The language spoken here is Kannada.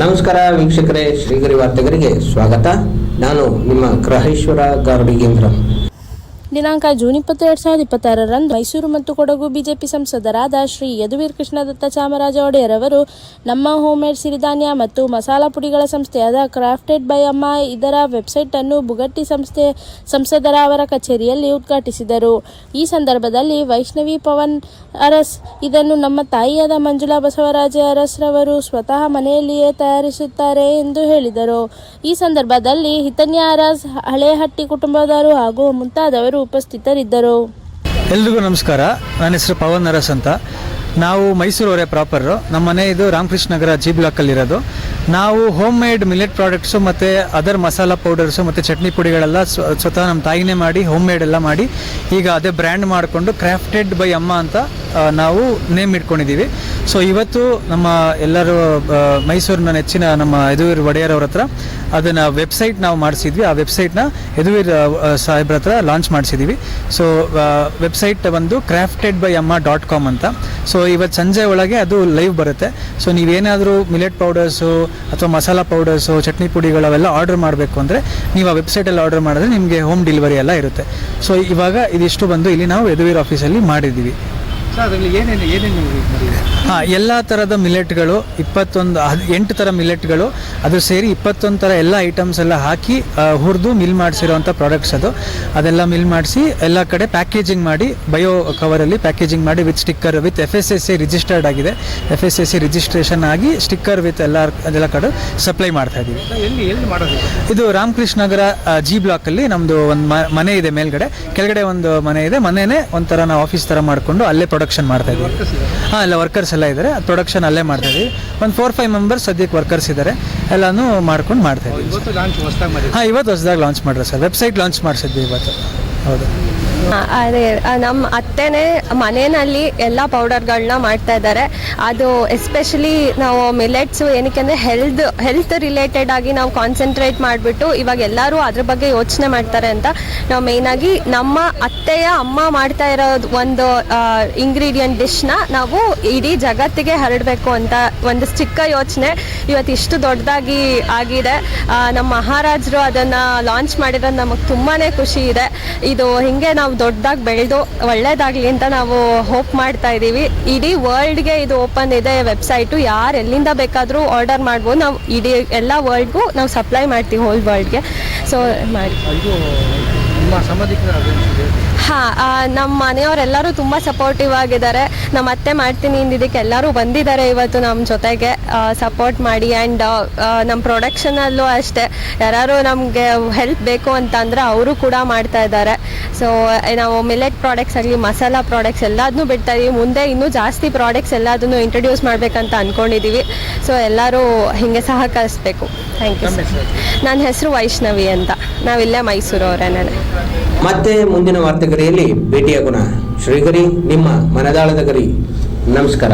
ನಮಸ್ಕಾರ ವೀಕ್ಷಕರೇ, ಶ್ರೀಗರಿ ವಾರ್ತೆಗರಿಗೆ ಸ್ವಾಗತ. ನಾನು ನಿಮ್ಮ ಗ್ರಹೇಶ್ವರ ಗಾರ್ಡಿಗೇಂದ್ರ. ದಿನಾಂಕ ಜೂನ್ 22, 2026ರಂದು ಮೈಸೂರು ಮತ್ತು ಕೊಡಗು ಬಿಜೆಪಿ ಸಂಸದರಾದ ಶ್ರೀ ಯದುವೀರ್ ಕೃಷ್ಣದತ್ತ ಚಾಮರಾಜ ಒಡೆಯರ್ ಅವರು ನಮ್ಮ ಹೋಮ್ಮೇಡ್ ಸಿರಿಧಾನ್ಯ ಮತ್ತು ಮಸಾಲಾ ಪುಡಿಗಳ ಸಂಸ್ಥೆಯಾದ ಕ್ರಾಫ್ಟೆಡ್ ಬೈ ಅಮ್ಮ ಇದರ ವೆಬ್ಸೈಟ್ ಅನ್ನು ಬುಗಟ್ಟಿ ಸಂಸದರ ಅವರ ಕಚೇರಿಯಲ್ಲಿ ಉದ್ಘಾಟಿಸಿದರು. ಈ ಸಂದರ್ಭದಲ್ಲಿ ವೈಷ್ಣವಿ ಪವನ್ ಅರಸ್ ಇದನ್ನು ನಮ್ಮ ತಾಯಿಯಾದ ಮಂಜುಳಾ ಬಸವರಾಜ ಅರಸ್ ರವರು ಸ್ವತಃ ಮನೆಯಲ್ಲಿಯೇ ತಯಾರಿಸುತ್ತಾರೆ ಎಂದು ಹೇಳಿದರು. ಈ ಸಂದರ್ಭದಲ್ಲಿ ಹಿತನ್ಯ ಅರಸ್, ಹಳೇಹಟ್ಟಿ ಕುಟುಂಬದವರು ಹಾಗೂ ಮುಂತಾದವರು ಉಪಸ್ಥಿತರಿದ್ದರು. ಎಲ್ರಿಗೂ ನಮಸ್ಕಾರ. ನನ್ನ ಹೆಸರು ಪವನ್ ಅರಸ್ ಅಂತ. ನಾವು ಮೈಸೂರವರೇ ಪ್ರಾಪರು. ನಮ್ಮ ಮನೆ ಇದು ರಾಮಕೃಷ್ಣ ನಗರ ಜಿ ಬ್ಲಾಕಲ್ಲಿರೋದು. ನಾವು ಹೋಮ್ ಮೇಡ್ ಮಿಲೆಟ್ ಪ್ರಾಡಕ್ಟ್ಸು ಮತ್ತು ಅದರ್ ಮಸಾಲಾ ಪೌಡರ್ಸು ಮತ್ತು ಚಟ್ನಿ ಪುಡಿಗಳೆಲ್ಲ ಸ್ವತಃ ನಮ್ಮ ತಾಯಿನೇ ಮಾಡಿ ಹೋಮ್ ಮೇಡ್ ಎಲ್ಲ ಮಾಡಿ ಈಗ ಅದೇ ಬ್ರ್ಯಾಂಡ್ ಮಾಡಿಕೊಂಡು ಕ್ರಾಫ್ಟೆಡ್ ಬೈ ಅಮ್ಮ ಅಂತ ನಾವು ನೇಮ್ ಇಟ್ಕೊಂಡಿದ್ದೀವಿ. ಸೊ ಇವತ್ತು ನಮ್ಮ ಎಲ್ಲರೂ ಮೈಸೂರಿನ ನೆಚ್ಚಿನ ನಮ್ಮ ಯದುವೀರ್ ಒಡೆಯರ್ ಅವ್ರ ಹತ್ರ ಅದನ್ನು ವೆಬ್ಸೈಟ್ ನಾವು ಮಾಡಿಸಿದ್ವಿ. ಆ ವೆಬ್ಸೈಟ್ನ ಯದುವೀರ್ ಸಾಹೇಬ್ರ ಹತ್ರ ಲಾಂಚ್ ಮಾಡಿಸಿದ್ದೀವಿ. ಸೊ ವೆಬ್ಸೈಟ್ ಬಂದು craftedbyamma.com ಅಂತ. ಸೊ ಇವತ್ತು ಸಂಜೆ ಒಳಗೆ ಅದು ಲೈವ್ ಬರುತ್ತೆ. ಸೊ ನೀವೇನಾದರೂ ಮಿಲೆಟ್ ಪೌಡರ್ಸು ಅಥವಾ ಮಸಾಲಾ ಪೌಡರ್ಸು ಚಟ್ನಿ ಪುಡಿಗಳವೆಲ್ಲ ಆರ್ಡರ್ ಮಾಡಬೇಕು ಅಂದರೆ ನೀವು ಆ ವೆಬ್ಸೈಟಲ್ಲಿ ಆರ್ಡರ್ ಮಾಡಿದ್ರೆ ನಿಮಗೆ ಹೋಮ್ ಡೆಲಿವರಿ ಎಲ್ಲ ಇರುತ್ತೆ. ಸೊ ಇವಾಗ ಇದಿಷ್ಟು ಬಂದು ಇಲ್ಲಿ ನಾವು ಯದುವೀರ್ ಆಫೀಸಲ್ಲಿ ಮಾಡಿದ್ದೀವಿ. ಎಲ್ಲ ಥರದ ಮಿಲೆಟ್ಗಳು 8 ಥರ ಮಿಲೆಟ್ಗಳು ಅದು ಸೇರಿ 21 ಥರ ಎಲ್ಲ ಐಟಮ್ಸ್ ಎಲ್ಲ ಹಾಕಿ ಹುರಿದು ಮಿಲ್ ಮಾಡಿಸಿರೋವಂಥ ಪ್ರಾಡಕ್ಟ್ಸ್ ಅದೆಲ್ಲ ಮಿಲ್ ಮಾಡಿಸಿ ಎಲ್ಲ ಕಡೆ ಪ್ಯಾಕೇಜಿಂಗ್ ಮಾಡಿ ಬಯೋ ಕವರಲ್ಲಿ ಪ್ಯಾಕೇಜಿಂಗ್ ಮಾಡಿ with sticker with FSSAI registered ಆಗಿದೆ. FSSAI ರಿಜಿಸ್ಟ್ರೇಷನ್ ಆಗಿ ಸ್ಟಿಕ್ಕರ್ ವಿತ್ ಅದೆಲ್ಲ ಕಡೆ ಸಪ್ಲೈ ಮಾಡ್ತಾ ಇದ್ದೀವಿ. ಇದು ರಾಮಕೃಷ್ಣ ನಗರ ಜಿ ಬ್ಲಾಕಲ್ಲಿ ನಮ್ಮದು ಒಂದು ಮನೆ ಇದೆ. ಮೇಲ್ಗಡೆ ಕೆಳಗಡೆ ಒಂದು ಮನೆ ಇದೆ. ಮನೆಯೇ ಒಂಥರ ನಾವು ಆಫೀಸ್ ಥರ ಮಾಡಿಕೊಂಡು ಅಲ್ಲೇ ಪ್ರೊಡಕ್ಷನ್ ಮಾಡ್ತಾ ಇದ್ದೀವಿ. ಎಲ್ಲ ವರ್ಕರ್ಸ್ ಎಲ್ಲ ಇದ್ದಾರೆ. ಪ್ರೊಡಕ್ಷನ್ ಅಲ್ಲೇ ಮಾಡ್ತಾ ಇದ್ದೀವಿ. ಒಂದು 4-5 ಮೆಂಬರ್ಸ್ ಸದ್ಯಕ್ಕೆ ವರ್ಕರ್ಸ್ ಇದ್ದಾರೆ. ಎಲ್ಲನೂ ಮಾಡ್ಕೊಂಡು ಮಾಡ್ತಾ ಇದ್ದೀವಿ. ಇವತ್ತು ಹೊಸದಾಗಿ ಲಾಂಚ್ ಮಾಡ್ರೆ ಸರ್. ವೆಬ್ಸೈಟ್ ಲಾಂಚ್ ಮಾಡಿಸಿದ್ವಿ ಇವತ್ತು. ಹೌದು. ಅದೇ ನಮ್ಮ ಅತ್ತೆನೇ ಮನೆಯಲ್ಲಿ ಎಲ್ಲ ಪೌಡರ್ಗಳನ್ನ ಮಾಡ್ತಾ ಇದ್ದಾರೆ. ಅದು ಎಸ್ಪೆಷಲಿ ನಾವು ಮಿಲೆಟ್ಸು ಏನಕ್ಕೆ ಅಂದರೆ ಹೆಲ್ತ್ ರಿಲೇಟೆಡ್ ಆಗಿ ನಾವು ಕಾನ್ಸಂಟ್ರೇಟ್ ಮಾಡಿಬಿಟ್ಟು ಇವಾಗ ಎಲ್ಲರೂ ಅದ್ರ ಬಗ್ಗೆ ಯೋಚನೆ ಮಾಡ್ತಾರೆ ಅಂತ ನಾವು ಮೇಯ್ನಾಗಿ ನಮ್ಮ ಅತ್ತೆಯ ಅಮ್ಮ ಮಾಡ್ತಾ ಇರೋದು ಒಂದು ಇಂಗ್ರೀಡಿಯೆಂಟ್ ಡಿಶ್ನ ನಾವು ಇಡೀ ಜಗತ್ತಿಗೆ ಹರಡಬೇಕು ಅಂತ ಒಂದು ಚಿಕ್ಕ ಯೋಚನೆ ಇವತ್ತು ಇಷ್ಟು ದೊಡ್ಡದಾಗಿ ಆಗಿದೆ. ನಮ್ಮ ಮಹಾರಾಜರು ಅದನ್ನು ಲಾಂಚ್ ಮಾಡಿರೋದು ನಮಗೆ ತುಂಬಾ ಖುಷಿ ಇದೆ. ಇದು ಹಿಂಗೆ ನಾವು ದೊಡ್ಡದಾಗಿ ಬೆಳೆದು ಒಳ್ಳೇದಾಗಲಿ ಅಂತ ನಾವು ಹೋಪ್ ಮಾಡ್ತಾ ಇದ್ದೀವಿ. ಇಡೀ ವರ್ಲ್ಡ್ಗೆ ಇದು ಓಪನ್ ಇದೆ ವೆಬ್ಸೈಟು. ಯಾರು ಎಲ್ಲಿಂದ ಬೇಕಾದರೂ ಆರ್ಡರ್ ಮಾಡ್ಬೋದು. ನಾವು ಇಡೀ ಎಲ್ಲ ವರ್ಲ್ಡ್ಗೂ ನಾವು ಸಪ್ಲೈ ಮಾಡ್ತೀವಿ, ಹೋಲ್ ವರ್ಲ್ಡ್ಗೆ. ಸೊ ಮಾಡಿ. ನಮ್ಮ ಮನೆಯವರೆಲ್ಲರೂ ತುಂಬ ಸಪೋರ್ಟಿವ್ ಆಗಿದ್ದಾರೆ. ನಮ್ಮ ಅತ್ತೆ ಮಾಡ್ತೀನಿ ಅಂದಿದ್ದಕ್ಕೆ ಎಲ್ಲರೂ ಬಂದಿದ್ದಾರೆ ಇವತ್ತು ನಮ್ಮ ಜೊತೆಗೆ ಸಪೋರ್ಟ್ ಮಾಡಿ. ಆ್ಯಂಡ್ ನಮ್ಮ ಪ್ರೊಡಕ್ಷನಲ್ಲೂ ಅಷ್ಟೇ ಯಾರು ನಮಗೆ ಹೆಲ್ಪ್ ಬೇಕು ಅಂತ ಅಂದರೆ ಅವರು ಕೂಡ ಮಾಡ್ತಾ ಇದ್ದಾರೆ. ಸೊ ನಾವು ಮಿಲೆಟ್ ಪ್ರಾಡಕ್ಟ್ಸ್ ಆಗಲಿ ಮಸಾಲಾ ಪ್ರಾಡಕ್ಟ್ಸ್ ಎಲ್ಲದನ್ನೂ ಬಿಡ್ತಾ ಇದೀವಿ. ಮುಂದೆ ಇನ್ನೂ ಜಾಸ್ತಿ ಪ್ರಾಡಕ್ಟ್ಸ್ ಎಲ್ಲದನ್ನು ಇಂಟ್ರೊಡ್ಯೂಸ್ ಮಾಡಬೇಕಂತ ಅಂದ್ಕೊಂಡಿದ್ದೀವಿ. ಸೊ ಎಲ್ಲರೂ ಹೀಗೆ ಸಹಕರಿಸಬೇಕು. Thank you sir. ನನ್ನ ಹೆಸರು ವೈಷ್ಣವಿ ಅಂತ. ನಾವಿಲ್ಲೇ ಮೈಸೂರವರೇನೆ. ಮತ್ತೆ ಮುಂದಿನ ವಾರ್ತೆಗರಿಯಲ್ಲಿ ಭೇಟಿಯಾಗೋಣ. ಶ್ರೀಗರಿ ನಿಮ್ಮ ಮನದಾಳದ ಗರಿ. ನಮಸ್ಕಾರ.